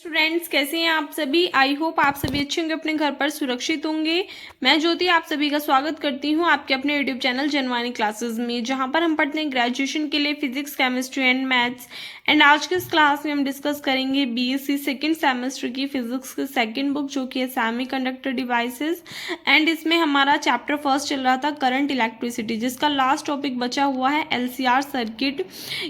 Students, कैसे हैं आप सभी। आई होप आप सभी अच्छे होंगे, अपने घर पर सुरक्षित होंगे। मैं ज्योति आप सभी का स्वागत करती हूं आपके अपने यूट्यूब चैनल जनवानी क्लासेस में, जहां पर हम पढ़ते हैं ग्रेजुएशन के लिए physics, chemistry and maths. And आज के इस क्लास में हम डिस्कस करेंगे बीएससी सेकेंड सेमेस्टर की फिजिक्स की सेकेंड बुक, जो कि है सेमीकंडक्टर डिवाइसेस। एंड इसमें हमारा चैप्टर फर्स्ट चल रहा था करंट इलेक्ट्रिसिटी, जिसका लास्ट टॉपिक बचा हुआ है एलसीआर सर्किट,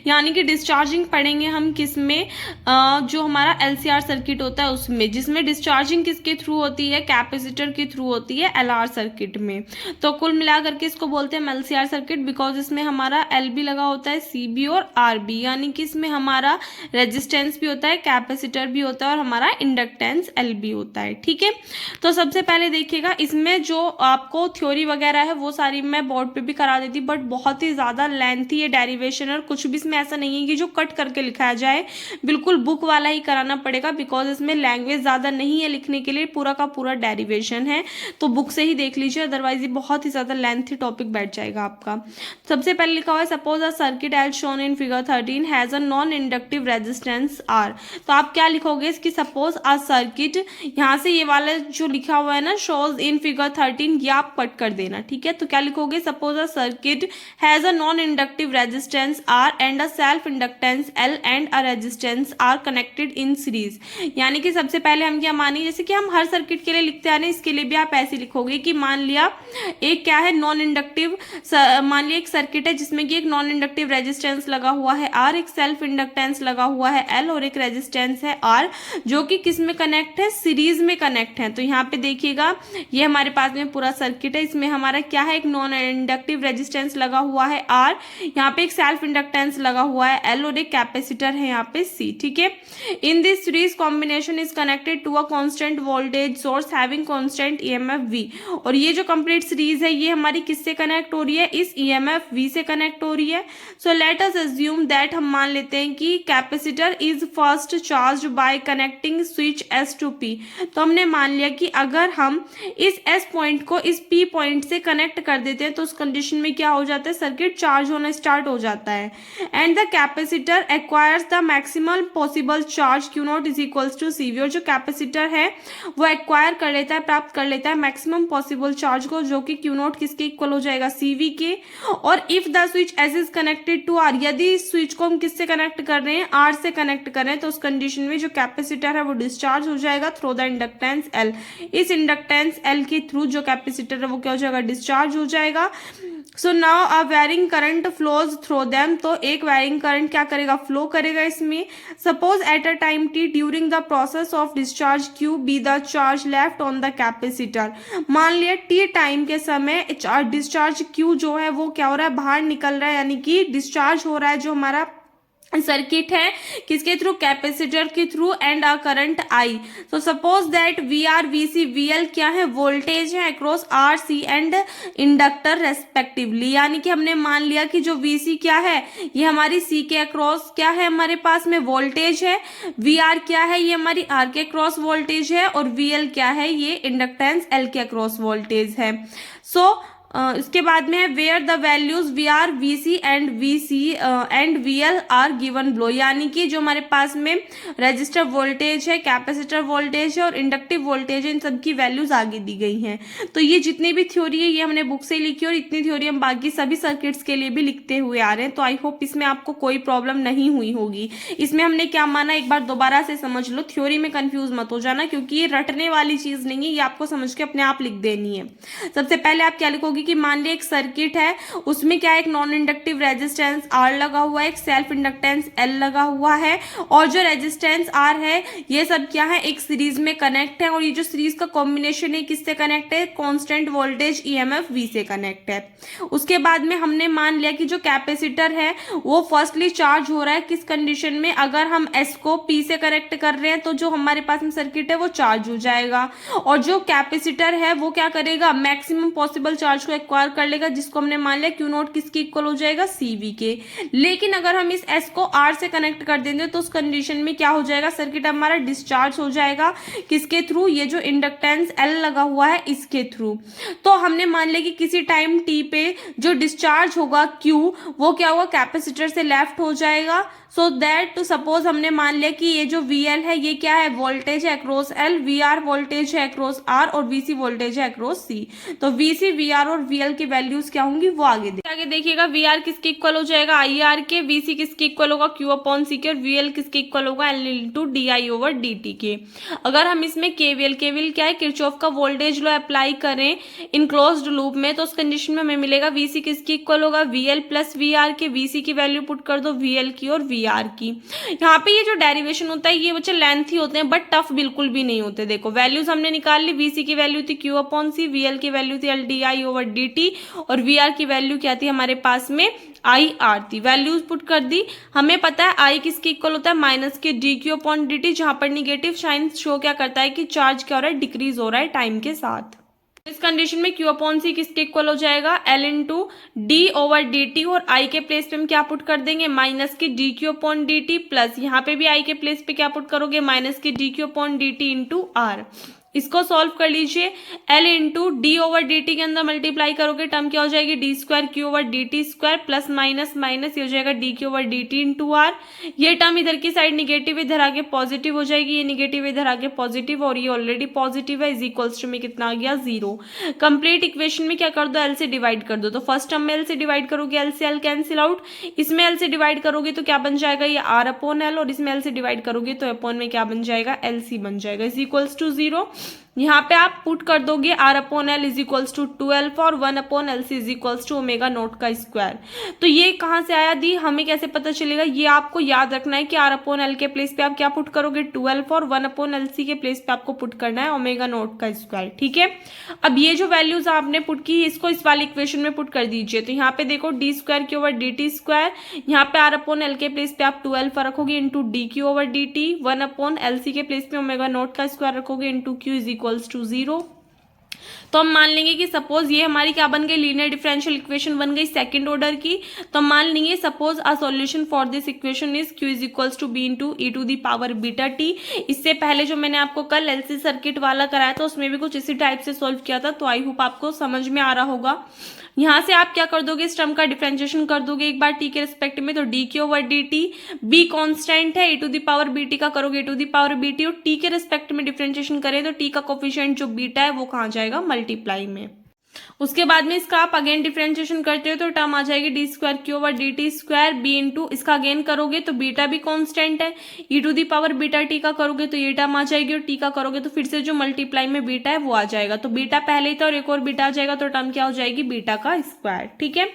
यानी कि डिस्चार्जिंग पढ़ेंगे हम किसमें, जो हमारा एलसीआर सर्किट होता है उसमें, जिसमें डिस्चार्जिंग किसके थ्रू होती है, कैपेसिटर के थ्रू होती है एलआर सर्किट में। तो कुल मिलाकर के इसको बोलते हैं एलसीआर सर्किट, बिकॉज इसमें हमारा एल भी लगा होता है, सी भी और आर भी, यानी कि इसमें हमारा रेजिस्टेंस भी होता है, कैपेसिटर भी होता है और हमारा इंडक्टेंस एल भी होता है। ठीक है, तो सबसे पहले देखिएगा, इसमें जो आपको थ्योरी वगैरह है वो सारी मैं बोर्ड पे भी करा देती, बट बहुत ही ज्यादा लेंथी है डेरिवेशन, और कुछ भी इसमें ऐसा नहीं है कि जो कट करके लिखाया जाए, बिल्कुल बुक वाला ही कराना पड़ेगा, बिकॉज इसमें लैंग्वेज ज़्यादा नहीं है लिखने के लिए, पूरा का पूरा डेरिवेशन है, तो बुक से ही देख लीजिए, अदरवाइज ये बहुत ही ज़्यादा लेंथी टॉपिक बैठ जाएगा आपका। सबसे पहले लिखा हुआ है suppose a circuit as shown in figure 13 has a non inductive resistance R. तो आप क्या लिखोगे इसकी, सपोज अ सर्किट, यहाँ से ये वाला जो लिखा हुआ है ना शोज इन फिगर 13, ये आप कट कर देना। ठीक है, तो क्या लिखोगे, suppose a circuit has a non inductive resistance are and a self inductance L and a resistance R connected in series. यानी कि सबसे पहले हम क्या माने, जैसे कि हम हर सर्किट के लिए लिखते आ रहे हैं, इसके लिए भी आप ऐसे लिखोगे कि मान लिया एक क्या है नॉन इंडक्टिव, मान लिया एक सर्किट है जिसमें कि एक नॉन इंडक्टिव रेजिस्टेंस लगा हुआ है आर, एक सेल्फ इंडक्टेंस लगा हुआ है एल और एक रेजिस्टेंस है आर, जो कि किस में कनेक्ट है, सीरीज में कनेक्ट है। तो यहाँ पे देखिएगा ये हमारे पास में पूरा सर्किट है, इसमें हमारा क्या है, एक नॉन इंडक्टिव रेजिस्टेंस लगा हुआ है आर, यहाँ पे एक सेल्फ इंडक्टेंस लगा हुआ है एल और एक कैपेसिटर है यहाँ पे सी। ठीक है, in this series combination is connected to a constant voltage source having constant EMF V. और ये जो कंप्लीट सीरीज है ये हमारी किससे कनेक्ट हो रही है, इस ईएमएफ वी से कनेक्ट हो रही है। So let us assume that, हम मान लेते हैं कि capacitor is first charged by connecting switch S to P. तो हमने मान लिया कि अगर हम इस एस पॉइंट को इस पी पॉइंट से कनेक्ट कर देते हैं तो उस कंडीशन में क्या हो जाता है, सर्किट चार्ज होना स्टार्ट हो जाता है। And the capacitor acquires the maximal possible charge Q not is equals to C V. और जो कैपेसिटर है वो एक्वायर कर लेता है, प्राप्त कर लेता है मैक्सिमम पॉसिबल चार्ज को, जो कि क्यू नॉट किसके इक्वल हो जाएगा, सी वी के। और if the switch S is connected to R, यदि इस स्विच को हम किससे कनेक्ट कर रहे हैं, आर से कनेक्ट कर रहे हैं, तो उस कंडीशन में जो कैपेसिटर है वो डिस्चार्ज हो जाएगा थ्रू द इंडक्टेंस एल। इस इंडक्टेंस एल के थ्रू जो कैपेसिटर है वो क्या हो जाएगा, डिस्चार्ज हो जाएगा। So now a varying current flows through them. तो एक वेरिंग करंट क्या करेगा, फ्लो करेगा इसमें। Suppose at a time T during the process of discharge Q be the charge left on the capacitor. मान लिया टी टाइम के समय डिस्चार्ज क्यू जो है वो क्या हो रहा है, बाहर निकल रहा है, यानी कि डिस्चार्ज हो रहा है जो हमारा सर्किट है, किसके थ्रू, कैपेसिटर के थ्रू, and a current I. So suppose that V R V C V L क्या है, वोल्टेज है across R C and inductor respectively. यानी कि हमने मान लिया कि जो वी सी क्या है, ये हमारी सी के अक्रॉस क्या है, हमारे पास में वोल्टेज है, वी आर क्या है, ये हमारी आर के अक्रॉस वोल्टेज है, और वी एल क्या है, ये इंडक्टेंस एल के अक्रॉस वोल्टेज है। सो इसके बाद में है where the values V R V C and V L are given below. यानी कि जो हमारे पास में रजिस्टर वोल्टेज है, कैपेसिटर वोल्टेज है और इंडक्टिव वोल्टेज है, इन सब की वैल्यूज आगे दी गई हैं। तो ये जितनी भी थ्योरी है ये हमने बुक से लिखी, और इतनी थ्योरी हम बाकी सभी सर्किट्स के लिए भी लिखते हुए आ रहे हैं। तो आई होप इसमें आपको कोई प्रॉब्लम नहीं हुई होगी। इसमें हमने क्या माना, एक बार दोबारा से समझ लो, थ्योरी में कंफ्यूज मत हो जाना, क्योंकि ये रटने वाली चीज नहीं है, ये आपको समझ के अपने आप लिख देनी है। सबसे पहले आप क्या लिखोगे कि मान लिया एक सर्किट है, उसमें क्या एक नॉन इंडक्टिव रेजिस्टेंस आर लगा हुआ है, एक सेल्फ इंडक्टेंस एल लगा हुआ है, और जो रेजिस्टेंस आर है ये सब क्या है, एक सीरीज में कनेक्ट है, और ये जो सीरीज का कॉम्बिनेशन है किससे कनेक्ट है, कांस्टेंट वोल्टेज ईएमएफ वी से कनेक्ट है। उसके बाद में हमने मान लिया कि जो कैपेसिटर है वो फर्स्टली चार्ज हो रहा है, किस कंडीशन में, अगर हम एस को पी से कनेक्ट कर रहे हैं तो जो हमारे पास में सर्किट है वो चार्ज हो जाएगा, और जो कैपेसिटर है वो क्या करेगा, मैक्सिमम पॉसिबल चार्ज को एक्वायर कर लेगा, जिसको हमने मान लिया क्यू नॉट किसके इक्वल हो जाएगा, CV के। लेकिन अगर हम इस S को R से कनेक्ट कर देंगे तो उस कंडीशन में क्या हो जाएगा, सर्किट हमारा डिस्चार्ज हो जाएगा किसके थ्रू, ये जो इंडक्टेंस L लगा हुआ है इसके थ्रू। तो हमने मान लिया कि किसी टाइम T पे जो डिस्चार्ज होगा Q, वो क्या होगा, कैपेसिटर से लेफ्ट हो जाएगा। सो दैट, तो सपोज हमने मान लिया कि ये जो VL है ये क्या है, वोल्टेज है अक्रॉस L, VR वोल्टेज है अक्रॉस R और VC वोल्टेज है अक्रॉस C। तो VC, VR और VL की वैल्यूज क्या होंगी वो आगे देखिएगा। VR किसके इक्वल हो जाएगा, IR के। VC किसके इक्वल होगा, Q अपॉन C के। और VL किसके इक्वल होगा, L इंटू DI/dt के। अगर हम इसमें KVL क्या है, किरचॉफ का वोल्टेज लॉ अप्लाई करें इन क्लोज्ड लूप में, तो उस कंडीशन में हमें मिलेगा VC किसके इक्वल होगा, VL प्लस VR के। VC की वैल्यू पुट कर दो VL की और VR की। यहाँ पे ये जो डेरिवेशन होता है ये बच्चे लेंथी होते हैं बट टफ बिल्कुल भी नहीं होते। देखो वैल्यूज हमने निकाल ली, VC की वैल्यू थी Q अपॉन C, VL की वैल्यू थी LDI/dt और VR की वैल्यू क्या थी हमारे पास में, IR थी। वैल्यूज पुट कर दी। हमें पता है I किसके इक्वल होता है, माइनस के DQ अपॉन dt, जहां पर निगेटिव साइन शो क्या करता है कि चार्ज क्या हो रहा है, डिक्रीज हो रहा है टाइम के साथ। इस कंडीशन में Q अपॉन C किसके इक्वल हो जाएगा, L इंटू D/dt और I के प्लेस पे हम क्या पुट कर देंगे, माइनस के DQ अपॉन dt प्लस यहाँ पे भी I के प्लेस पे क्या पुट करोगे, माइनस के DQ upon dt into R। इसको सॉल्व कर लीजिए। L इंटू D/dt के अंदर मल्टीप्लाई करोगे, टर्म क्या हो जाएगी, d²Q/dt² प्लस माइनस माइनस, ये हो जाएगा dQ/dt इंटू R। ये टर्म इधर की साइड निगेटिव, इधर आगे पॉजिटिव हो जाएगी, ये निगेटिव इधर आगे पॉजिटिव और ये ऑलरेडी पॉजिटिव है, इज इक्वल्स टू में कितना आ गया, 0। कंप्लीट इक्वेशन में क्या कर दो, L से डिवाइड कर दो। तो फर्स्ट टर्म में L से डिवाइड करोगे, L से L कैंसिल आउट। इसमें L से डिवाइड करोगे तो क्या बन जाएगा, ये R अपॉन L, और इसमें L से डिवाइड करोगे तो अपॉन में क्या बन जाएगा, LC बन जाएगा, इज इक्वल्स टू 0। यहाँ पे आप पुट कर दोगे R upon L is equals to 2α और 1 upon LC is equals to omega not का स्क्वायर। तो ये कहाँ से आया दी, हमें कैसे पता चलेगा, ये आपको याद रखना है कि R अपॉन L के प्लेस पे आप क्या पुट करोगे, 2α और 1 अपॉन LC के प्लेस पे आपको पुट करना है ओमेगा नॉट का स्क्वायर। ठीक है, अब ये जो वैल्यूज आपने पुट की इसको इस वाली इक्वेशन में पुट कर दीजिए। तो यहाँ पे देखो d²Q/dt², यहाँ पे R अपॉन L के प्लेस पे आप 2α रखोगे इंटू dQ/dt, 1 अपॉन LC के प्लेस पे ओमेगा नॉट का स्क्वायर रखोगे into Q is equals to 0। तो हम मान लेंगे कि सपोज ये हमारी क्या बन गई, लीनियर डिफरेंशियल इक्वेशन बन गई सेकंड ऑर्डर की। तो हम मान लेंगे suppose a solution for this equation is Q is equals to B into e⁻βt। इससे पहले जो मैंने आपको कल LC सर्किट वाला कराया था उसमें भी कुछ इसी टाइप से सॉल्व किया था, तो आई होप आपको समझ में आ रहा होगा। यहाँ से आप क्या कर दोगे, इस टर्म का डिफरेंशिएशन कर दोगे एक बार T के रिस्पेक्ट में, तो dQ/dt, B कांस्टेंट है, e⁻bt का करोगे e⁻bt और T के रिस्पेक्ट में डिफरेंशिएशन करें तो T का कोफिशिएंट जो बीटा है वो कहाँ जाएगा, मल्टीप्लाई में। उसके बाद में इसका आप अगेन डिफरेंशिएशन करते हो तो टर्म आ जाएगी d²Q/dt², B इंटू इसका अगेन करोगे तो बीटा भी कांस्टेंट है, e⁻βt का करोगे तो ये टर्म आ जाएगी और T का करोगे तो फिर से जो मल्टीप्लाई में बीटा है वो आ जाएगा। तो बीटा पहले ही था और एक और बीटा आ जाएगा तो टर्म क्या हो जाएगी, बीटा का स्क्वायर। ठीक है,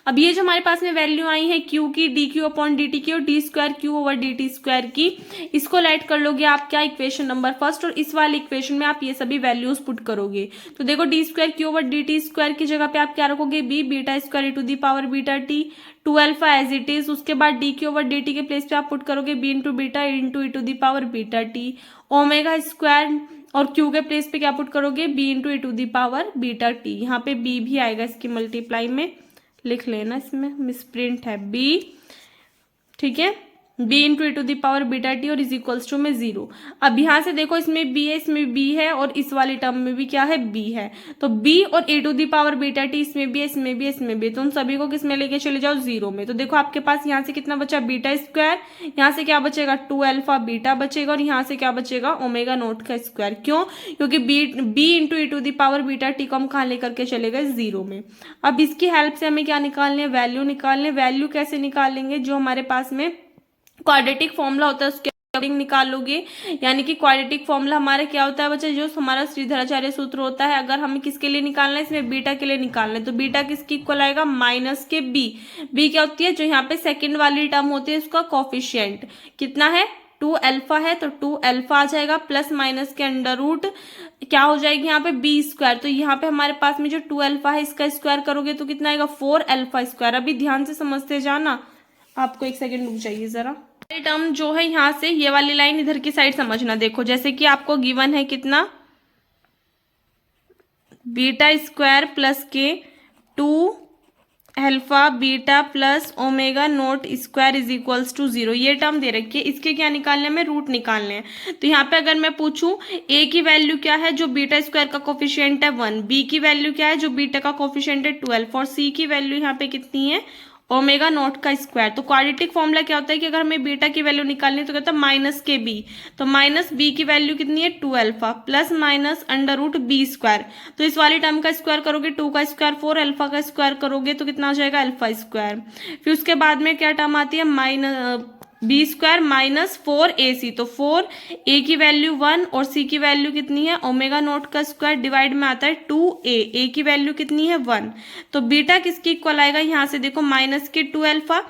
अब ये जो हमारे पास में वैल्यू आई है Q की, dQ/dt की और d²Q/dt² की, इसको लेट कर लोगे आप क्या, इक्वेशन नंबर फर्स्ट, और इस वाले इक्वेशन में आप ये सभी वैल्यूज पुट करोगे। तो देखो d²Q/dt स्क्वायर की जगह पे आप क्या रखोगे, b β² e⁻βt, 2α as it is. उसके बाद dQ/dt के प्लेस पे आप पुट करोगे b into beta into e⁻βt, omega square, और Q के प्लेस पे क्या पुट करोगे, b इंटू e⁻βt। यहाँ पे b भी आएगा इसकी मल्टीप्लाई में, लिख लेना, इसमें मिसप्रिंट है b। ठीक है, b इंटू e⁻βt और इज इक्वल्स टू में 0। अब यहाँ से देखो इसमें b है, इसमें b है और इस वाली टर्म में भी क्या है, b है। तो b और e⁻βt इसमें भी है, इसमें भी है, इसमें भी, तो उन सभी को किसमें लेके चले जाओ, 0 में। तो देखो आपके पास यहाँ से कितना बचा, β², यहाँ से क्या बचेगा, 2α बीटा बचेगा और यहाँ से क्या बचेगा, ओमेगा नॉट का स्क्वायर। क्यों, क्योंकि b इंटू e⁻βt को हम कहाँ लेकर के चले गए, 0 में। अब इसकी हेल्प से हमें क्या निकालने, वैल्यू निकालने। वैल्यू कैसे निकालेंगे, जो हमारे पास में क्वाड्रेटिक फॉर्मूला होता है उसके अकॉर्डिंग निकाल लोगे। यानी कि क्वाड्रेटिक फॉर्मूला हमारा क्या होता है बच्चा, जो हमारा श्रीधराचार्य सूत्र होता है, अगर हमें किसके लिए निकालना है, इसमें बीटा के लिए निकालना है, तो बीटा किसकी इक्वल आएगा, माइनस के बी क्या होती है, जो यहाँ पे सेकंड वाली टर्म होती है उसका कोफिशिएंट कितना है, 2α है, तो 2α आ जाएगा, प्लस माइनस के अंडर रूट क्या हो जाएगी यहाँ पे b²। तो यहाँ पे हमारे पास में जो 2α है इसका स्क्वायर करोगे तो कितना आएगा, 4α²। अभी ध्यान से समझते जाना, आपको एक सेकेंड रुक जाइए जरा। टर्म जो है यहाँ से ये वाली लाइन इधर की साइड समझना। देखो जैसे कि आपको गिवन है कितना, β² प्लस के 2 alpha beta plus omega not square is equals to 0। ये टर्म दे रखी है, इसके क्या निकालने में, रूट निकालने हैं। तो यहाँ पे अगर मैं पूछूं ए की वैल्यू क्या है जो बीटा स्क्वायर का कोफिशिएंट है 1, बी की वैल्यू क्या है जो बीटा का कोफिशिएंट है 12 और सी की वैल्यू यहाँ पे कितनी है ओमेगा नॉट का स्क्वायर। तो क्वाड्रेटिक फॉर्मूला क्या होता है कि अगर हमें बीटा की वैल्यू निकालनी है तो कहता है माइनस के बी, तो माइनस बी की वैल्यू कितनी है 2 alpha plus minus under root B square. तो इस वाली टर्म का स्क्वायर करोगे 2 का स्क्वायर 4, अल्फा का स्क्वायर करोगे तो कितना हो जाएगा अल्फा स्क्वायर। फिर उसके बाद में क्या टर्म आती है minus B square minus 4ac, तो 4a की वैल्यू 1 और c की वैल्यू कितनी है ओमेगा नॉट का स्क्वायर डिवाइड में आता है 2a की वैल्यू कितनी है 1। तो बीटा किसकी इक्वल आएगा, यहाँ से देखो माइनस के 2 अल्फा।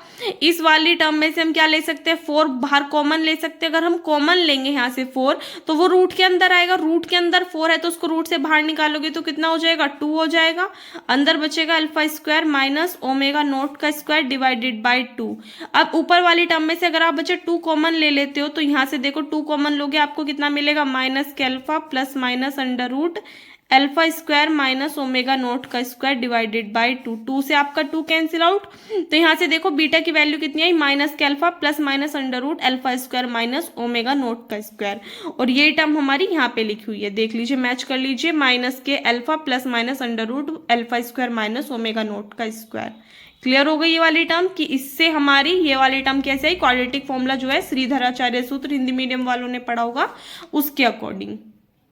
इस वाली टर्म में से हम क्या ले सकते हैं 4 बाहर कॉमन ले सकते हैं। अगर हम कॉमन लेंगे यहाँ से 4 तो वो रूट के अंदर आएगा, रूट के अंदर 4 है तो उसको रूट से बाहर निकालोगे तो कितना हो जाएगा 2 हो जाएगा। अंदर बचेगा alpha square minus omega not का स्क्वायर डिवाइडेड बाई 2। अब ऊपर वाली टर्म में से अगर आप बच्चे 2 कॉमन ले लेते हो तो यहाँ से देखो 2 कॉमन लोगे आपको कितना मिलेगा माइनस के alpha plus minus under root alpha square minus omega not का स्क्वायर डिवाइडेड बाई 2। 2 से आपका 2 कैंसिल आउट, तो यहाँ से देखो बीटा की वैल्यू कितनी आई माइनस के alpha plus minus under root alpha square minus omega not का स्क्वायर। और ये टर्म हमारी यहाँ पे लिखी हुई है, देख लीजिए मैच कर लीजिए, माइनस के alpha plus minus under root alpha square minus omega not का स्क्वायर। क्लियर हो गई ये वाली टर्म कि इससे हमारी ये वाली टर्म कैसे आई, क्वाड्रेटिक फॉर्मूला जो है श्रीधराचार्य सूत्र हिंदी मीडियम वालों ने पढ़ा होगा उसके अकॉर्डिंग।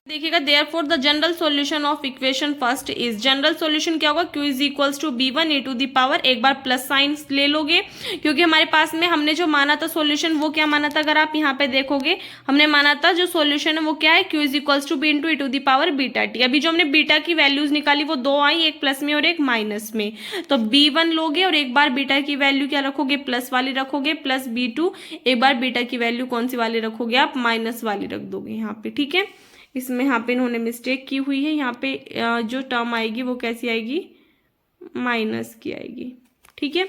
देखिएगा therefore the general solution of equation first is, general solution क्या होगा q is equals to b1 a to the power, एक बार प्लस साइन ले लोगे क्योंकि हमारे पास में हमने जो माना था सॉल्यूशन वो क्या माना था, अगर आप यहाँ पे देखोगे हमने माना था जो सॉल्यूशन है वो क्या है q is equals to b into e to the power beta T. अभी जो हमने बीटा की वैल्यूज निकाली वो 2 आई, एक प्लस में और एक माइनस में, तो b1 लोगे और एक बार बीटा की वैल्यू क्या रखोगे प्लस वाली रखोगे प्लस b2, एक बार बीटा की वैल्यू कौन सी वाली रखोगे आप माइनस वाली रख दोगे यहाँ पे। ठीक है, इसमें यहाँ पे इन्होंने मिस्टेक की हुई है, यहाँ पे जो टर्म आएगी वो कैसी आएगी माइनस की आएगी। ठीक है,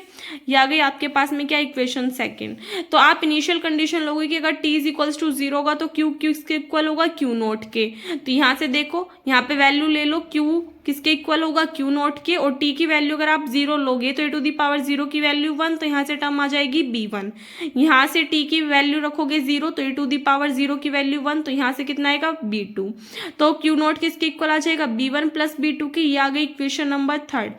ये आ गई आपके पास में क्या इक्वेशन सेकंड। तो आप इनिशियल कंडीशन लोगे कि अगर t इज इक्वल्स टू 0 होगा तो q किसके इक्वल होगा q नॉट के। तो यहाँ से देखो यहाँ पे वैल्यू ले लो q किसके इक्वल होगा q नॉट के, और t की वैल्यू अगर आप 0 लोगे तो ए टू दी पावर 0 की वैल्यू 1, तो यहाँ से टर्म आ जाएगी b1। यहाँ से t की वैल्यू रखोगे 0 तो ए टू दी पावर 0 की वैल्यू 1, तो यहाँ से कितना आएगा b2। तो q नॉट किसके इक्वल आ जाएगा b1 प्लस b2 की, ये आ गई इक्वेशन नंबर 3।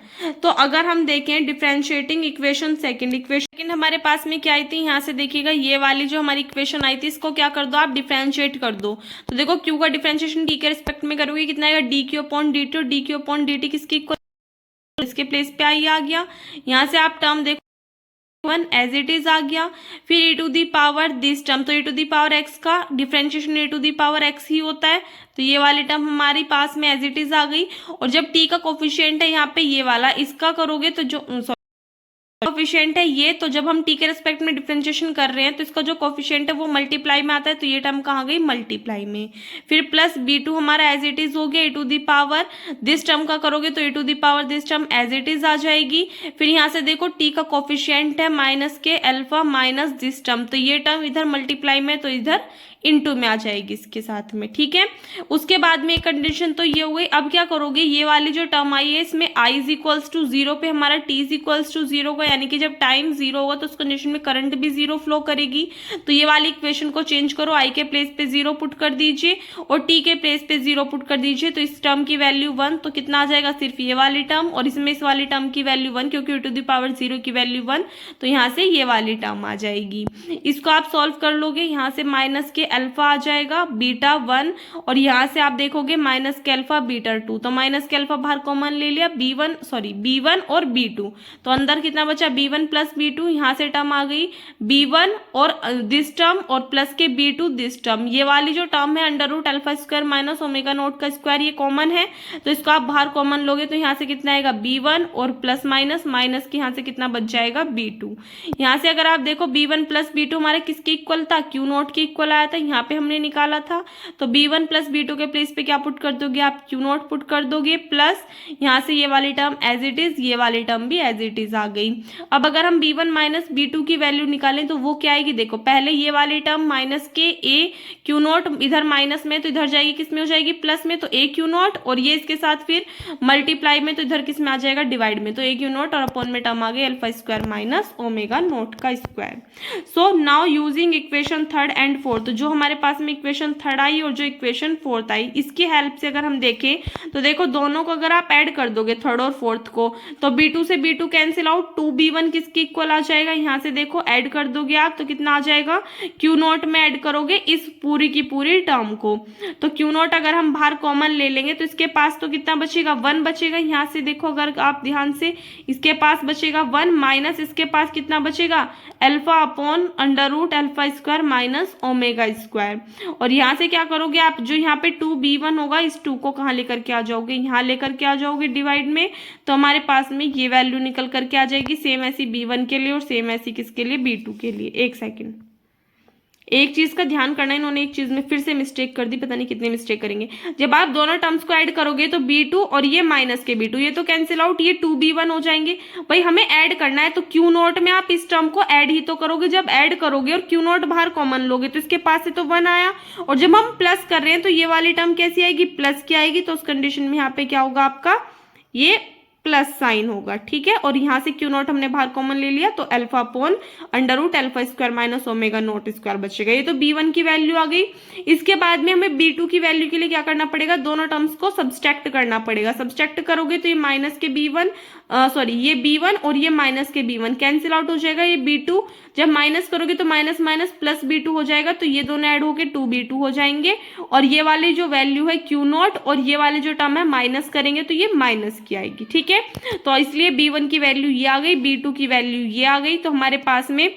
तो अगर हम देखें डिफरेंशिएटिंग इक्वेशन सेकंड, इक्वेशन हमारे पास में क्या आई थी, यहाँ से देखिएगा ये वाली जो हमारी इक्वेशन आई थी इसको क्या कर दो आप डिफरेंशिएट कर दो। तो देखो q का डिफरेंशिएशन t के रिस्पेक्ट में करोगे कितना आएगा D Q upon D T, और D Q upon D T किसकी इक्वल, इसके प्लेस पे आई आ गया। यहाँ से आप टर्म देखो 1 एज इट इज आ गया, फिर e to the power this term, तो e to the power x का differentiation e to the power x ही होता है, तो ये वाली टर्म हमारी पास में एज इट इज आ गई। और जब t का कोफिशिएंट है यहाँ पे ये वाला, इसका करोगे तो जो कोफिशिएंट है ये, तो जब हम t के रेस्पेक्ट में डिफरेंशिएशन कर रहे हैं तो इसका जो कोफिशिएंट है वो मल्टीप्लाई में आता है, तो ये टर्म कहाँ गई मल्टीप्लाई में। फिर प्लस b2 हमारा एज इट इज हो गया, e to the power this term का करोगे तो e to the power this term as it is आ जाएगी। फिर यहाँ से देखो t का कोफिशिएंट है माइनस के अल्फा माइनस दिस टर्म, तो ये टर्म इधर मल्टीप्लाई में तो इधर इनटू में आ जाएगी इसके साथ में। ठीक है, उसके बाद में एक कंडीशन तो ये हो गई। अब क्या करोगे ये वाली जो टर्म आई है इसमें i इज इक्वल्स टू 0 पे हमारा t इज इक्वल्स टू 0 होगा, यानी कि जब टाइम 0 होगा तो उस कंडीशन में करंट भी 0 फ्लो करेगी। तो ये वाली इक्वेशन को चेंज करो, i के प्लेस पे 0 पुट कर दीजिए और t के प्लेस पे 0 पुट कर दीजिए, तो इस टर्म की वैल्यू 1, तो कितना आ जाएगा सिर्फ ये वाली टर्म, और इसमें इस वाली टर्म की वैल्यू 1 क्योंकि e टू दी पावर 0 की वैल्यू 1, तो यहाँ से ये वाली टर्म आ जाएगी। इसको आप सॉल्व कर लोगे, यहाँ से माइनस के अल्फा आ जाएगा बीटा 1, और यहाँ से आप देखोगे माइनस के अल्फा बीटा 2, तो माइनस के अल्फा बाहर कॉमन ले लिया b1 और b2, तो अंदर कितना बचा b1 प्लस b2, यहाँ से टर्म आ गई b1 और दिस टर्म और प्लस के b2 दिस टर्म। ये वाली जो टर्म है under root alpha square minus omega not का स्क्वायर ये कॉमन है, तो इसको आप बाहर कॉमन लोगे तो यहाँ से कितना आएगा b1 और प्लस माइनस माइनस के यहाँ से कितना बच जाएगा b2। यहाँ से अगर आप देखो b1 प्लस b2 हमारे किसके इक्वल था q नॉट के इक्वल आया था, यहाँ पे हमने निकाला था। तो b1 प्लस b2 के प्लेस पे क्या पुट कर दोगे आप, क्यू नॉट पुट कर दोगे, प्लस यहाँ से ये वाली टर्म एज इट इज, ये वाली टर्म भी एज इट इज आ गई। अब अगर हम b1 माइनस b2 की वैल्यू निकालें तो वो क्या आएगी, देखो पहले ये वाली टर्म माइनस के a क्यू नॉट, इधर माइनस में तो इधर जाएगी किस में हो जाएगी, प्लस में, तो a क्यू नॉट, और ये इसके साथ फिर मल्टीप्लाई में तो इधर किस में आ जाएगा, डिवाइड में, तो a क्यू नॉट और अपॉन में टर्म आ गई alpha square minus omega not का square. So now using equation third and fourth, जो हमारे पास में इक्वेशन थर्ड आई और जो इक्वेशन फोर्थ आई, इसकी हेल्प से अगर हम देखें तो देखो दोनों को अगर आप ऐड कर दोगे थर्ड और फोर्थ को, तो b2 से b2 कैंसिल आउट, 2b1 किसके इक्वल आ जाएगा, यहाँ से देखो ऐड कर दोगे आप तो कितना आ जाएगा, क्यू नॉट में ऐड करोगे इस पूरी की पूरी टर्म को, तो क्यू नॉट अगर हम बाहर कॉमन ले लेंगे तो इसके पास तो कितना बचेगा, 1 बचेगा। यहाँ से देखो अगर आप ध्यान से, इसके पास बचेगा 1 माइनस इसके पास कितना बचेगा, alpha upon under root alpha square minus omega square. और यहाँ से क्या करोगे आप, जो यहाँ पे 2b1 होगा इस 2 को कहाँ लेकर के आ जाओगे, यहाँ लेकर के आ जाओगे डिवाइड में, तो हमारे पास में ये वैल्यू निकल करके आ जाएगी, सेम ऐसी b1 के लिए और सेम ऐसी किसके लिए, b2 के लिए। एक सेकेंड, एक चीज का ध्यान करना, इन्होंने एक चीज में फिर से मिस्टेक कर दी, पता नहीं कितनी मिस्टेक करेंगे। जब आप दोनों टर्म्स को ऐड करोगे तो b2 और ये माइनस के b2 ये तो कैंसिल आउट, ये 2b1 हो जाएंगे। भाई हमें ऐड करना है तो क्यू नॉट में आप इस टर्म को ऐड ही तो करोगे, जब ऐड करोगे और क्यू नॉट बाहर कॉमन लोगे तो इसके पास से तो 1 आया, और जब हम प्लस कर रहे हैं तो ये वाली टर्म कैसी आएगी, प्लस की आएगी, तो उस कंडीशन में यहाँ पे क्या होगा आपका, ये प्लस साइन होगा, ठीक है। और यहाँ से क्यू नॉट हमने बाहर कॉमन ले लिया तो alpha upon under root alpha square minus omega not square बचेगा। ये तो b1 की वैल्यू आ गई। इसके बाद में हमें b2 की वैल्यू के लिए क्या करना पड़ेगा, दोनों टर्म्स को सब्सट्रैक्ट करना पड़ेगा। सब्सट्रैक्ट करोगे तो ये माइनस के b1 ये b1 और ये माइनस के b1 कैंसिल आउट हो जाएगा, ये b2 जब माइनस करोगे तो माइनस माइनस प्लस b2 हो जाएगा, तो ये दोनों ऐड होके 2b2 हो जाएंगे। और ये वाली जो वैल्यू है क्यू नॉट और ये वाली जो टर्म है माइनस करेंगे तो ये माइनस की आएगी, ठीक है। तो इसलिए b1 की वैल्यू ये आ गई, b2 की वैल्यू ये आ गई। तो हमारे पास में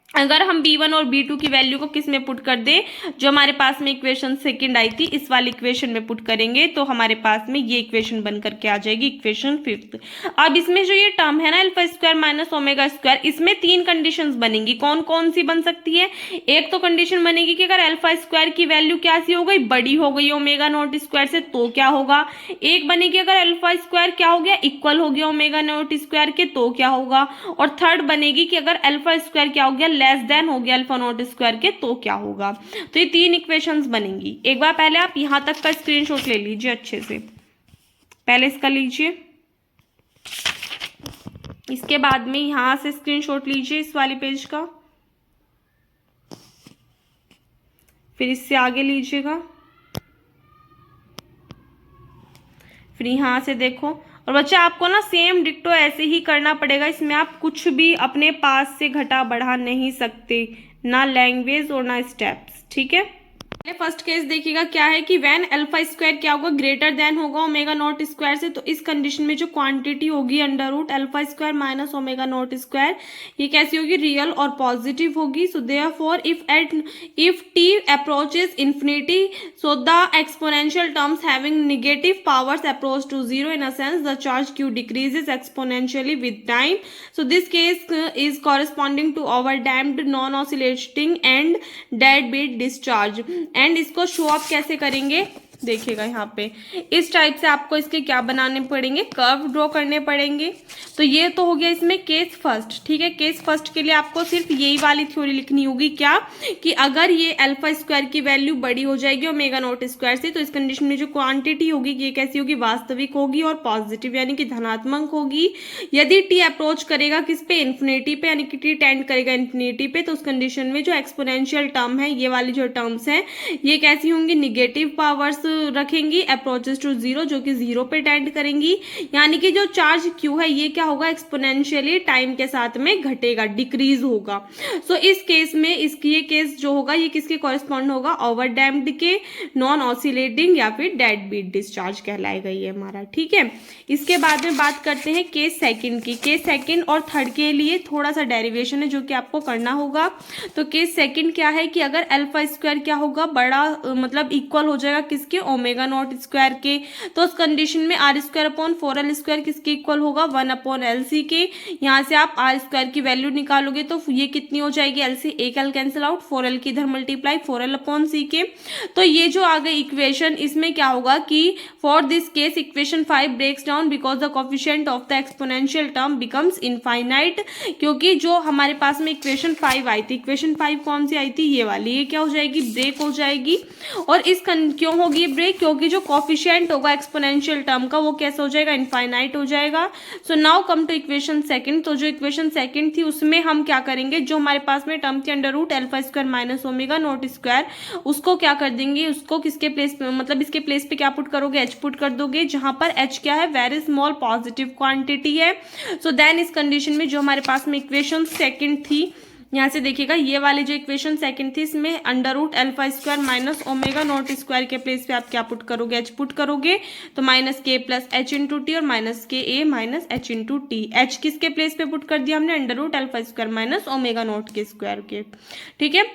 अगर हम b1 और b2 की वैल्यू को किस में पुट कर दें, जो हमारे पास में इक्वेशन सेकंड आई थी इस वाली इक्वेशन में पुट करेंगे तो हमारे पास में ये इक्वेशन बन करके आ जाएगी इक्वेशन फिफ्थ। अब इसमें जो ये टर्म है ना alpha square minus omega square, इसमें 3 कंडीशंस बनेंगी। कौन कौन सी बन सकती है, एक तो कंडीशन बनेगी कि अगर अल्फा स्क्वायर की वैल्यू क्या सी हो गई, बड़ी हो गई ओमेगा नॉट स्क्वायर से, तो क्या होगा। एक बनेगी अगर अल्फा स्क्वायर क्या हो गया, इक्वल हो गया ओमेगा नॉट स्क्वायर के, तो क्या होगा। और थर्ड बनेगी कि अगर अल्फा स्क्वायर क्या हो गया, लेस देन हो गया अल्फा नॉट स्क्वायर के, तो क्या होगा। तो ये 3 इक्वेशंस बनेंगी। एक बार पहले आप यहां तक का स्क्रीनशॉट ले लीजिए अच्छे से, पहले इसका लीजिए, इसके बाद में यहां से स्क्रीनशॉट लीजिए इस वाले पेज का, फिर इससे आगे लीजिएगा, फिर यहां से देखो। और बच्चे आपको ना सेम डिक्टो ऐसे ही करना पड़ेगा, इसमें आप कुछ भी अपने पास से घटा बढ़ा नहीं सकते, ना लैंग्वेज और ना स्टेप्स, ठीक है। फर्स्ट केस देखिएगा क्या है कि व्हेन अल्फा स्क्वायर क्या होगा, ग्रेटर देन होगा ओमेगा नॉट स्क्वायर से, तो इस कंडीशन में जो क्वांटिटी होगी under root alpha square minus omega not square, ये कैसी होगी, रियल और पॉजिटिव होगी। So therefore if T approaches infinity, so the exponential terms having negative powers approach to zero, in a sense the charge q decreases exponentially with time. So this case is corresponding to overdamped non-oscillating and deadbeat discharge. And इसको show up कैसे करेंगे, देखिएगा यहाँ पे इस type से आपको इसके क्या बनाने पड़ेंगे, कर्व ड्रॉ करने पड़ेंगे। तो ये तो हो गया इसमें केस फर्स्ट, ठीक है। केस फर्स्ट के लिए आपको सिर्फ यही वाली थ्योरी लिखनी होगी, क्या कि अगर ये अल्फा स्क्वायर की वैल्यू बड़ी हो जाएगी ओमेगा नॉट स्क्वायर से, तो इस कंडीशन में जो क्वांटिटी होगी ये कैसी होगी, वास्तविक होगी और पॉजिटिव यानी कि धनात्मक होगी। यदि टी अप्रोच करेगा किस पे, इन्फिनिटी पे, यानी कि टी टेंड करेगा इन्फिनिटी पे, तो उस कंडीशन में जो एक्सपोनेंशियल टर्म है, ये वाली जो टर्म्स हैं ये कैसी होंगी, निगेटिव पावर्स रखेंगी, अप्रोचेस टू जीरो जो कि जीरो पे टेंड करेंगी, यानी कि जो चार्ज क्यू है ये क्या होगा, एक्सपोनेंशियली टाइम के साथ में घटेगा, डिक्रीज होगा। सो इस केस में इसकी ये केस जो होगा ये किसके कॉरेस्पॉन्ड होगा, ओवरडैम्प्ड के, नॉन ऑसिलेटिंग या फिर डेड बीट डिस्चार्ज कहलाएगा ये हमारा, ठीक है। इसके बाद में बात करते हैं केस सेकंड की। केस सेकंड और थर्ड के लिए थोड़ा सा डेरिवेशन है जो कि आपको करना होगा। तो केस सेकंड क्या है कि अगर अल्फा स्क्वायर क्या होगा, बड़ा मतलब इक्वल हो जाएगा किसके, किसके, ओमेगा नॉट स्क्वायर के। तो उस कंडीशन में आर स्क्वायर अपॉन 4l² किसके इक्वल होगा, 1/LC के। यहाँ से आप आर स्क्वायर की वैल्यू निकालोगे तो ये कितनी हो जाएगी, LC, एक l कैंसिल आउट, 4l की इधर मल्टीप्लाई 4l/C के। तो ये जो आ गई इक्वेशन, इसमें क्या होगा कि for this case equation 5 breaks down because the coefficient of the exponential term becomes infinite. क्योंकि जो हमारे पास में इक्वेशन 5 आई थी, इक्वेशन 5 कौन सी आई थी, ये वाली, ये क्या हो जाएगी, ब्रेक हो जाएगी। और इस क्यों होगी ब्रेक, क्योंकि जो कोफिशिएंट होगा एक्सपोनेंशियल टर्म का वो कैसे हो जाएगा, इनफाइनाइट हो जाएगा। So now come to equation second. तो जो इक्वेशन सेकंड थी उसमें हम क्या करेंगे, जो हमारे पास में टर्म थी √α² माइनस ओमेगा नॉट स्क्वायर, उसको क्या कर देंगे, उसको किसके प्लेस पे, मतलब इसके प्लेस पे क्या पुट करोगे, h पुट कर दोगे, जहां पर h क्या है, वेरी स्मॉल पॉजिटिव क्वांटिटी है। सो देन इस कंडीशन में जो हमारे पास में इक्वेशन सेकंड थी, यहाँ से देखिएगा ये वाली जो इक्वेशन सेकंड थी, इसमें √α² माइनस ओमेगा नॉट स्क्वायर के प्लेस पे आप क्या पुट करोगे, h पुट करोगे, तो -k + h × t और -ka - h × t। h किसके प्लेस पे पुट कर दिया हमने, √α² माइनस ओमेगा नॉट के स्क्वायर के। ठीक है,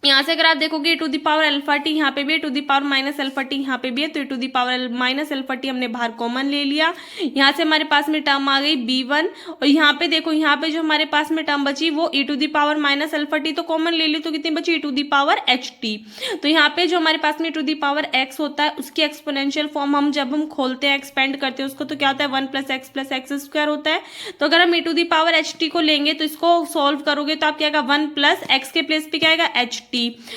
यहाँ से अगर आप देखोगे e⁻∝t, यहाँ पे भी e⁻−∝t यहाँ पे भी है, तो e⁻−∝t हमने बाहर कॉमन ले लिया। यहाँ से हमारे पास में टर्म आ गई b1, और यहाँ पे देखो, यहाँ पे जो हमारे पास में टर्म बची वो e⁻−∝t तो कॉमन ले ली, तो कितनी बची, e⁻ht। तो यहाँ पे जो हमारे पास में e⁻x होता है, उसकी एक्सपोनेंशियल फॉर्म हम जब हम खोलते हैं, एक्सपेंड करते हैं उसको, तो क्या होता है, 1 + x + x² होता है। तो अगर हम e⁻ht को लेंगे तो इसको सॉल्व करोगे तो आप क्या आएगा, 1 + x के प्लेस पे क्या आएगा, ht,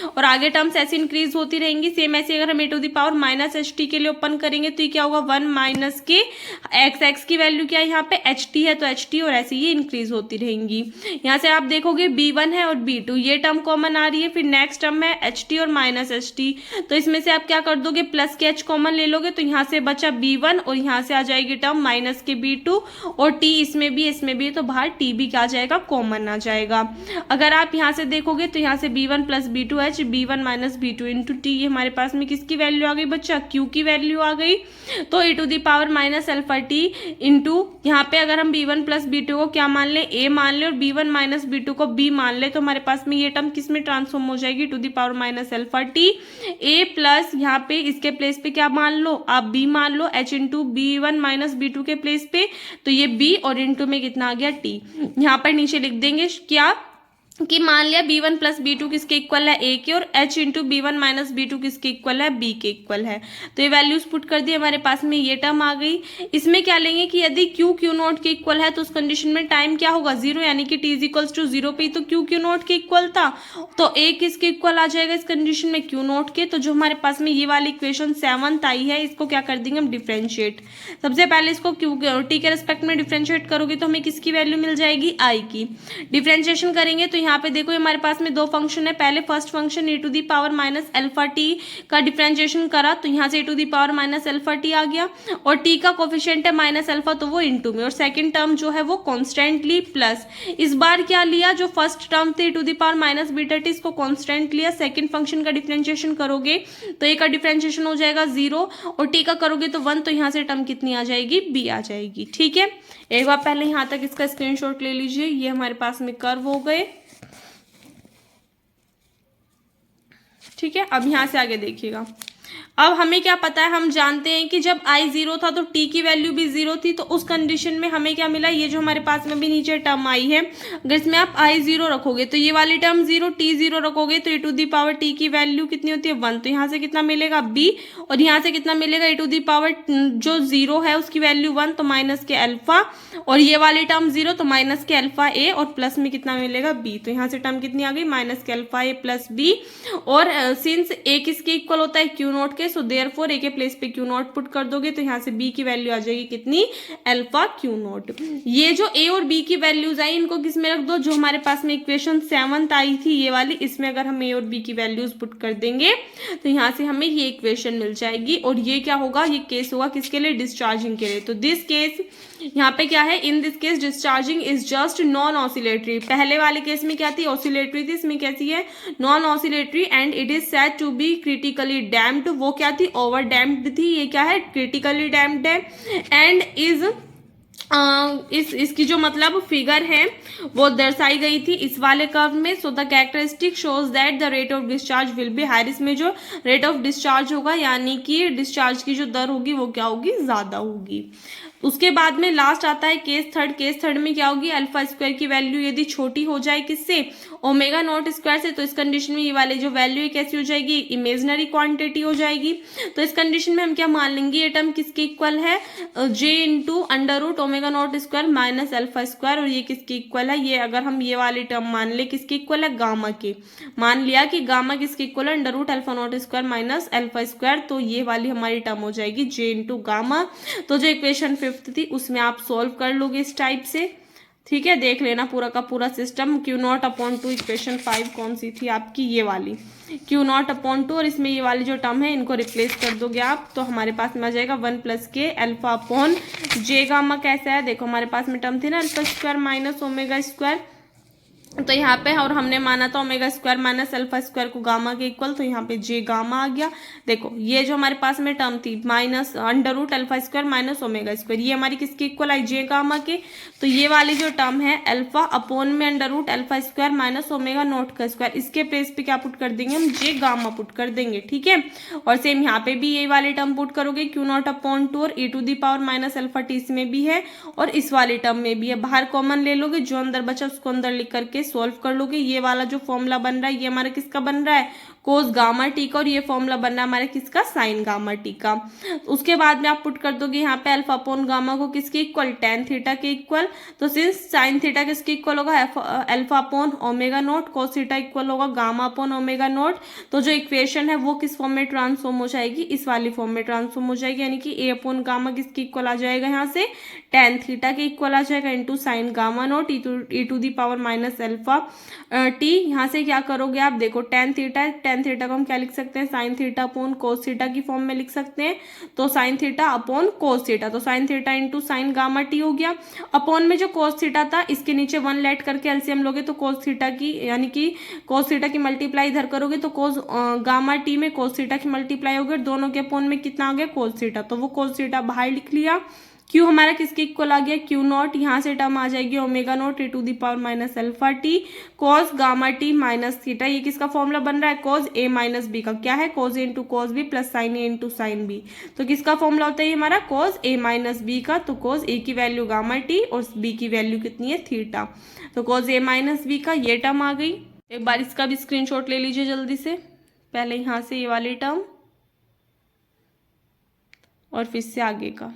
और आगे टर्म्स ऐसे इंक्रीज होती रहेंगी। सेम ऐसे अगर हम e⁻−ht के लिए ओपन करेंगे तो ये क्या होगा, 1 - के x की वैल्यू क्या है, यहाँ पे ht है तो ht, और ऐसे ये इंक्रीज होती रहेंगी। यहाँ से आप देखोगे b1 है और b2, ये टर्म कॉमन आ रही है। फिर नेक्स्ट टर्म है ht और -ht, तो इसमें से आप क्या कर दोगे, प्लस के h कॉमन ले लोगे, तो यहाँ से बचा b1 और यहाँ से आ जाएगी टर्म के b2, और t इसमें भी है, तो बाहर t भी क्या आ जाएगा, कॉमन आ जाएगा। अगर आप यहाँ से देखोगे तो यहाँ से b1 + b2h, b1 - b2 × t, ये हमारे पास में किसकी वैल्यू आ गई बच्चा, q की वैल्यू आ गई। तो e⁻−∝t इंटू, यहाँ पे अगर हम b1 + b2 को क्या मान ले, a मान ले, और b1 - b2 को b मान ले, तो हमारे पास में ये टर्म किस में ट्रांसफॉर्म हो जाएगी, e⁻−∝t a प्लस, यहाँ पे इसके प्लेस पे क्या मान लो, आप b मान लो, h इंटू b1 - b2 के प्लेस पे, तो ये b और इंटू में कितना आ गया, t। यहाँ पर नीचे लिख देंगे क्या, कि मान लिया b1 + b2 किसके इक्वल है, a के, और h इंटू b1 - b2 किसके इक्वल है, b के इक्वल है। तो ये वैल्यूज पुट कर दी, हमारे पास में ये टर्म आ गई। इसमें क्या लेंगे कि यदि q0 के इक्वल है तो उस कंडीशन में टाइम क्या होगा, 0, यानी कि t = 0 पे, तो q0 के इक्वल था, तो a किसके इक्वल आ जाएगा इस कंडीशन में, q0 के। तो जो हमारे पास में ये वाली इक्वेशन 7 आई है, इसको क्या कर देंगे हम, डिफ्रेंशिएट। सबसे पहले इसको t के रेस्पेक्ट में डिफ्रेंशिएट करोगे तो हमें किसकी वैल्यू मिल जाएगी, i की। डिफ्रेंशिएशन करेंगे तो यहाँ पे देखो हमारे पास में दो फंक्शन है। पहले फर्स्ट फंक्शन e⁻−∝t का डिफरेंशिएशन करा, तो यहाँ से e⁻−∝t आ गया, और t का कोफिशिएंट है -α, तो वो इनटू में, और सेकंड टर्म जो है वो कांस्टेंटली प्लस। इस बार क्या लिया, जो फर्स्ट टर्म थे e⁻−βt, इसको कांस्टेंट लिया। सेकंड फंक्शन का डिफरेंशिएशन करोगे तो a का डिफरेंशिएशन हो जाएगा 0, और t का करोगे तो 1, तो यहाँ से टर्म कितनी आ जाएगी, b आ जाएगी। ठीक है, एक बार पहले यहाँ तक इसका स्क्रीनशॉट ले लीजिए। ये हमारे पास में कर्व हो गए। ठीक है, अब यहाँ से आगे देखिएगा। अब हमें क्या पता है, हम जानते हैं कि जब i 0 था तो t की वैल्यू भी 0 थी, तो उस कंडीशन में हमें क्या मिला, ये जो हमारे पास में भी नीचे टर्म आई है, अगर इसमें आप i 0 रखोगे तो ये वाली टर्म 0, t 0 रखोगे तो e⁻t की वैल्यू कितनी होती है, 1, तो यहाँ से कितना मिलेगा b, और यहाँ से कितना मिलेगा e⁻ जो 0 है उसकी वैल्यू 1, तो -के α, और ये वाली टर्म 0, तो -के α और प्लस में कितना मिलेगा b, तो यहाँ से टर्म कितनी आ गई, -के α प्लस b। और सिंस a किसके इक्वल होता है, q0 के, सो देयरफॉर a के प्लेस पे q0 पुट कर दोगे तो यहाँ से b की वैल्यू आ जाएगी कितनी, अल्फा q0। ये जो a और b की वैल्यूज आई, इनको किस में रख दो, जो हमारे पास में इक्वेशन 7 आई थी ये वाली, इसमें अगर हम a और b की वैल्यूज पुट कर देंगे तो यहाँ से हमें ये इक्वेशन मिल जाएगी। और ये क्या होगा, ये केस होगा किसके लिए, डिस्चार्जिंग के लिए। तो दिस केस, यहाँ पे क्या है, in this case discharging is just non oscillatory. पहले वाले केस में क्या थी, ऑसिलेटरी थी, इसमें कैसी है, non oscillatory, and it is said to be critically damped. वो क्या थी, ओवर डैम्प्ड थी, ये क्या है, क्रिटिकली डैम्प्ड है। एंड इज इसकी जो मतलब फिगर है वो दर्शाई गई थी इस वाले कर्व में। So the characteristic shows that the rate of discharge will be higher. इसमें जो रेट ऑफ डिस्चार्ज होगा यानी कि डिस्चार्ज की जो दर होगी वो क्या होगी, ज्यादा होगी। उसके बाद में लास्ट आता है केस थर्ड। केस थर्ड में क्या होगी, अल्फा स्क्वायर की वैल्यू यदि छोटी हो जाए किससे, ओमेगा नॉट स्क्वायर से, तो इस कंडीशन में ये वाले जो वैल्यू है कैसी हो जाएगी, इमेजनरी क्वांटिटी हो जाएगी। तो इस कंडीशन में हम क्या मान लेंगे, ये टर्म किसके इक्वल है, J into under root omega not square minus alpha square. और ये किसके इक्वल है, ये अगर हम ये वाली टर्म मान ले किसके इक्वल है, गामा के। मान लिया कि गामा किसके इक्वल है, under root alpha nought square minus alpha square. तो ये वाली हमारी टर्म हो जाएगी जे इंटू गामा। तो जो इक्वेशन फिफ्थ थी उसमें आप सोल्व कर लोगे इस टाइप से। ठीक है, देख लेना पूरा का पूरा system. Q nought upon to, equation 5 कौन सी थी आपकी, ये वाली क्यू नॉट अपॉन टू। और इसमें ये वाली जो टर्म है इनको रिप्लेस कर दोगे आप, तो हमारे पास में आ जाएगा 1 प्लस के अल्फा अपॉन जे गामा। कैसा है देखो, हमारे पास में टर्म थी ना alpha square minus omega square, तो यहाँ पे और हमने माना था omega square minus alpha square को गामा के इक्वल, तो यहाँ पे जे गामा आ गया। देखो ये जो हमारे पास में टर्म थी minus under root alpha square minus omega square, ये हमारी किसके इक्वल आई, जे गामा के। तो ये वाली जो टर्म है अल्फा अपॉन में under root alpha square minus omega not का स्क्वायर, इसके प्लेस पे क्या पुट कर देंगे हम, जे गामा पुट कर देंगे। ठीक है, और सेम यहाँ पे भी ये वाली टर्म पुट करोगे क्यू नॉट अपॉन टू, और e to the power minus alpha T इसमें भी है और इस वाली टर्म में भी है। बाहर कॉमन ले लोगे, जो अंदर बचा उसको अंदर लिख करके सोल्व कर लोगे। ये वाला जो फॉर्मूला बन रहा है ये हमारा किसका बन रहा है, कोस गामा टी का, और ये फॉर्मूला बन रहा है हमारे किसका, साइन गामा टी का। उसके बाद में आप पुट कर दोगे यहाँ पे अल्फा अपॉन गामा को किसके इक्वल, टेन थीटा के इक्वल। तो सिंस साइन थीटा किसके इक्वल होगा, alpha upon omega naught, cos theta equal होगा गामा अपॉन ओमेगा नोट। तो जो इक्वेशन है वो किस फॉर्म में ट्रांसफॉर्म हो जाएगी, इस वाली फॉर्म में ट्रांसफॉर्म हो जाएगी, यानी कि ए अपॉन गामा किसके इक्वल आ जाएगा, यहाँ से टेन थीटा के इक्वल आ जाएगा into sine gamma nought e to the power minus alpha T. यहाँ से क्या करोगे आप, देखो टेन थीटा को हम क्या लिख सकते हैं, sine theta upon cos theta की फॉर्म में लिख सकते हैं। तो sine theta upon cos theta, तो sine theta into sine gamma T हो गया। अपॉन में जो कोस थीटा था इसके नीचे 1 लेट करके एलसीएम लोगे, तो कोस थीटा की यानी कि कोस थीटा की मल्टीप्लाई इधर करोगे तो कोस गामा टी में कोस थीटा की मल्टीप्लाई हो गई, दोनों के अपॉन में कितना आ गया, कोस थीटा। तो वो कोस थीटा बाहर लिख लिया। क्यू हमारा किसके इक्वल आ गया, क्यू नॉट, यहाँ से टर्म आ जाएगी omega nought A to the power minus alpha T cos gamma T minus theta. ये किसका फॉर्मूला बन रहा है, कॉस ए माइनस बी का। क्या है, cos A into cos B plus sine A into sine B. तो किसका फॉर्मूला होता है हमारा, कॉस ए माइनस बी का। तो कॉस ए की वैल्यू गामा टी और बी की वैल्यू कितनी है, थीटा। तो कॉस ए माइनस बी का ये टर्म आ गई। एक बार इसका भी स्क्रीनशॉट ले लीजिए जल्दी से, पहले यहाँ से ये वाली टर्म और फिर से आगे का।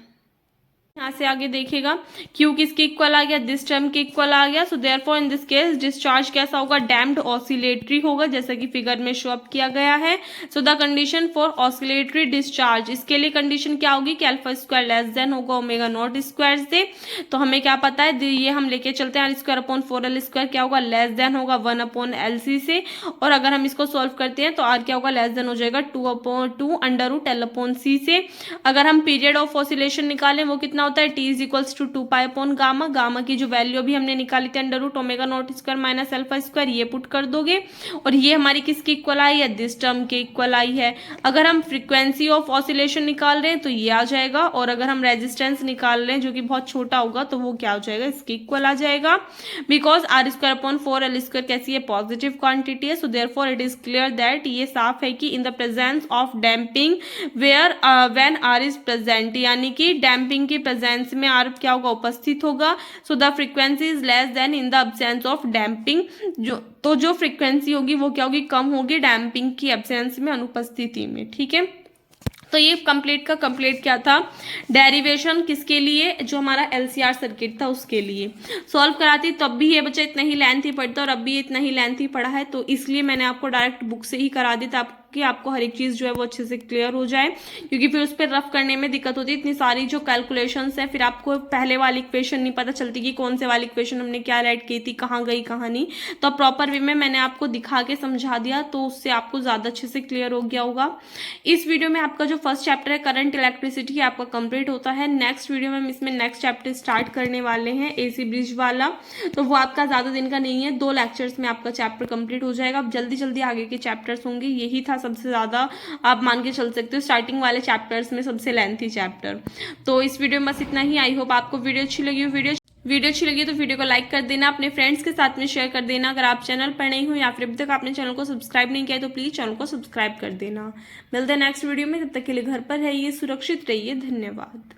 यहाँ से आगे देखिएगा Q किसके इक्वल आ गया, दिस टर्म के इक्वल आ गया। So therefore in this case discharge कैसा होगा, डैम्प्ड ऑसिलेटरी होगा, जैसा कि फिगर में शो अप किया गया है। So the condition for oscillatory discharge, इसके लिए कंडीशन क्या होगी कि अल्फा स्क्वायर लेस देन होगा ओमेगा नॉट स्क्वायर से। तो हमें क्या पता है, ये हम लेके चलते हैं, are square upon 4l square क्या होगा, लेस देन होगा 1 अपॉन LC से। और अगर हम इसको सॉल्व करते हैं तो आर क्या होगा, लेस देन हो जाएगा 2 under root L upon C से। अगर हम पीरियड ऑफ ऑसिलेशन निकालें वो कितना होता है, T is equals to 2 pi upon gamma. Gamma की जो वैल्यू अभी हमने निकाली थी under root omega not square minus alpha square, ये पुट कर दोगे और ये हमारी किसकी इक्वल आई है, दिस टर्म के इक्वल आई है। अगर हम फ्रीक्वेंसी ऑफ ऑसिलेशन निकाल रहे हैं तो ये आ जाएगा, और अगर हम रेजिस्टेंस निकाल रहे हैं जो कि बहुत छोटा होगा तो वो क्या हो जाएगा, इसके इक्वल आ जाएगा। Because R square upon 4l square कैसी है, पॉजिटिव क्वांटिटी है। So therefore it is clear that, ये साफ है कि in the presence of damping where when R is present, यानी कि डैम्पिंग की प्रेजेंस में आर क्या होगा, उपस्थित होगा। So the frequency is less then in the absence of damping, जो फ्रीक्वेंसी होगी वो क्या होगी, कम होगी डैम्पिंग की एब्सेंस में, अनुपस्थिति में। ठीक है, तो ये कंप्लीट का कंप्लीट क्या था, डेरिवेशन किसके लिए, जो हमारा LCR सर्किट था उसके लिए सॉल्व कराती, तब भी ये बच्चा इतना ही लेंथी पढ़ता और अब भी इतना ही लेंथी पढ़ा है, तो इसलिए मैंने आपको डायरेक्ट बुक से ही करा दी था कि आपको हर एक चीज़ जो है वो अच्छे से क्लियर हो जाए, क्योंकि फिर उस पर रफ करने में दिक्कत होती है। इतनी सारी जो कैलकुलेशंस है, फिर आपको पहले वाली इक्वेशन नहीं पता चलती कि कौन से वाली इक्वेशन हमने क्या राइट की थी, कहाँ गई कहाँ नहीं। तो प्रॉपर वे में मैंने आपको दिखा के समझा दिया, तो उससे आपको ज़्यादा अच्छे से क्लियर हो गया होगा। इस वीडियो में आपका जो फर्स्ट चैप्टर है करंट इलेक्ट्रिसिटी आपका कंप्लीट होता है। नेक्स्ट वीडियो में हम इसमें नेक्स्ट चैप्टर स्टार्ट करने वाले हैं AC ब्रिज वाला, तो वो आपका ज़्यादा दिन का नहीं है, 2 लेक्चर्स में आपका चैप्टर कंप्लीट हो जाएगा। अब जल्दी जल्दी आगे के चैप्टर्स होंगे, यही था सबसे ज़्यादा आप मान के चल सकते हो, स्टार्टिंग वाले चैप्टर्स में सबसे लेंथी चैप्टर। तो इस वीडियो में बस इतना ही। आई होप आपको वीडियो अच्छी लगी हो। वीडियो अच्छी लगी तो वीडियो को लाइक कर देना, अपने फ्रेंड्स के साथ में शेयर कर देना। अगर आप चैनल पर नए हो या फिर अभी तक आपने चैनल को सब्सक्राइब नहीं किया है तो प्लीज़ चैनल को सब्सक्राइब कर देना। मिलते हैं नेक्स्ट वीडियो में, तब तक के लिए घर पर रहिए, सुरक्षित रहिए। धन्यवाद।